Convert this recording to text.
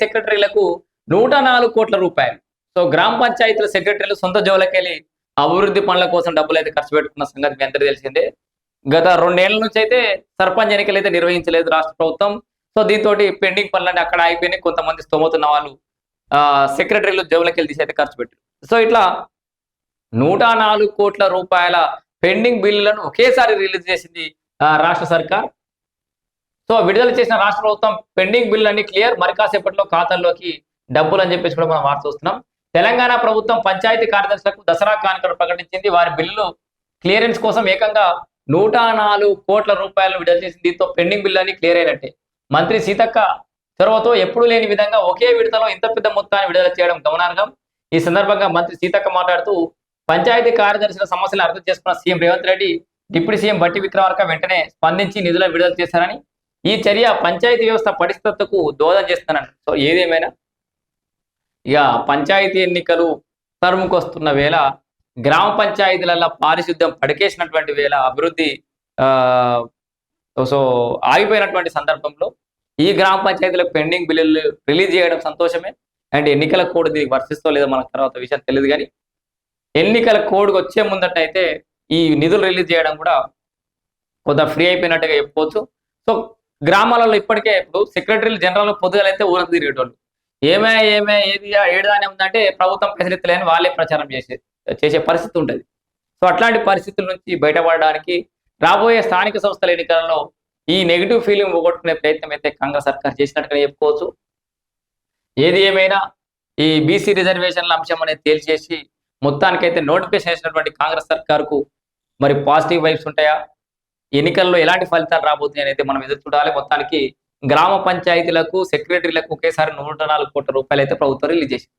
సెక్రటరీలకు 104 కోట్ల రూపాయలు. సో గ్రామ పంచాయతీల సెక్రటరీలు సొంత జోలకెళ్ళి అభివృద్ధి పనుల కోసం డబ్బులైతే ఖర్చు పెట్టుకున్న సంగతి మీ అందరికీ తెలిసిందే. గత 2 ఏళ్ల నుంచి అయితే సర్పంచ్ ఎన్నికలైతే నిర్వహించలేదు రాష్ట్ర ప్రభుత్వం. సో దీంతోటి పెండింగ్ పనులన్నీ అక్కడ ఆగిపోయినాయి. కొంతమంది స్తోమతున్న వాళ్ళు సెక్రటరీలు జేబులోకెళ్ళి తీసి అయితే ఖర్చు పెట్టారు. సో ఇట్లా 104 కోట్ల రూపాయల పెండింగ్ బిల్లులను ఒకేసారి రిలీజ్ చేసింది రాష్ట్ర సర్కార్. సో విడుదల చేసిన రాష్ట్ర ప్రభుత్వం పెండింగ్ బిల్లులన్నీ క్లియర్, మరి కాసేపట్లో ఖాతాల్లోకి డబ్బులు అని చెప్పేసి కూడా మనం వార్త చూస్తున్నాం. తెలంగాణ ప్రభుత్వం పంచాయతీ కార్యదర్శులకు దసరా కానుకలు ప్రకటించింది. వారి బిల్లులు క్లియరెన్స్ కోసం ఏకంగా 104 కోట్ల రూపాయలను విడుదల చేసింది. దీంతో పెండింగ్ బిల్లు అన్ని క్లియర్ అయినట్టే. మంత్రి సీతక్క చొరవతో ఎప్పుడూ లేని విధంగా ఒకే విడతలో ఇంత పెద్ద మొత్తాన్ని విడుదల చేయడం గమనార్హం. ఈ సందర్భంగా మంత్రి సీతక్క మాట్లాడుతూ పంచాయతీ కార్యదర్శుల సమస్యలను అర్థం చేసుకున్న CM Revanth Reddy, deputy CM బట్టి విక్రమార్క వెంటనే స్పందించి నిధులను విడుదల చేశారని, ఈ చర్య పంచాయతీ వ్యవస్థ పరిస్థితులకు దోహదం చేస్తానని. సో ఏదేమైనా ఇక పంచాయతీ ఎన్నికలు తరుముకొస్తున్న వేళ, గ్రామ పంచాయతీలలో పారిశుద్ధ్యం పడికేసినటువంటి వేళ, అభివృద్ధి సో ఆగిపోయినటువంటి సందర్భంలో ఈ గ్రామ పంచాయతీలకు పెండింగ్ బిల్లులు రిలీజ్ చేయడం సంతోషమే. అండ్ ఎన్నికల కోడ్ దీనికి వర్తిస్తో లేదో మనకు తర్వాత విషయం తెలియదు, కానీ ఎన్నికల కోడ్కి వచ్చే ముందటైతే ఈ నిధులు రిలీజ్ చేయడం కూడా కొంత ఫ్రీ అయిపోయినట్టుగా చెప్పుకోవచ్చు. సో గ్రామాలలో ఇప్పటికే ఇప్పుడు సెక్రటరీలు జనరల్ పొద్దుగాలైతే ఊరకు తిరిగేటోళ్ళు, ఏది ఏడానే ఉందంటే ప్రభుత్వం ప్రచరితలేని వాళ్ళే ప్రచారం చేసే పరిస్థితి ఉంటుంది. సో అట్లాంటి పరిస్థితుల నుంచి బయటపడడానికి రాబోయే స్థానిక సంస్థల ఎన్నికలలో ఈ నెగిటివ్ ఫీలింగ్ పోగొట్టుకునే ప్రయత్నం అయితే కాంగ్రెస్ సర్కార్ చేసినట్టుగా చెప్పుకోవచ్చు. ఏది ఏమైనా ఈ బీసీ రిజర్వేషన్ల అంశం అనేది తేల్చేసి మొత్తానికైతే నోటిఫికేషన్ చేసినటువంటి కాంగ్రెస్ సర్కార్కు మరి పాజిటివ్ వైబ్స్ ఉంటాయా, ఎన్నికల్లో ఎలాంటి ఫలితాలు రాబోతున్నాయని అయితే మనం ఎదురు చూడాలి. మొత్తానికి గ్రామ పంచాయతీలకు సెక్రటరీలకు ఒకేసారి 104 కోట్ల రూపాయలు అయితే ప్రభుత్వం రిలీజ్ చేసింది.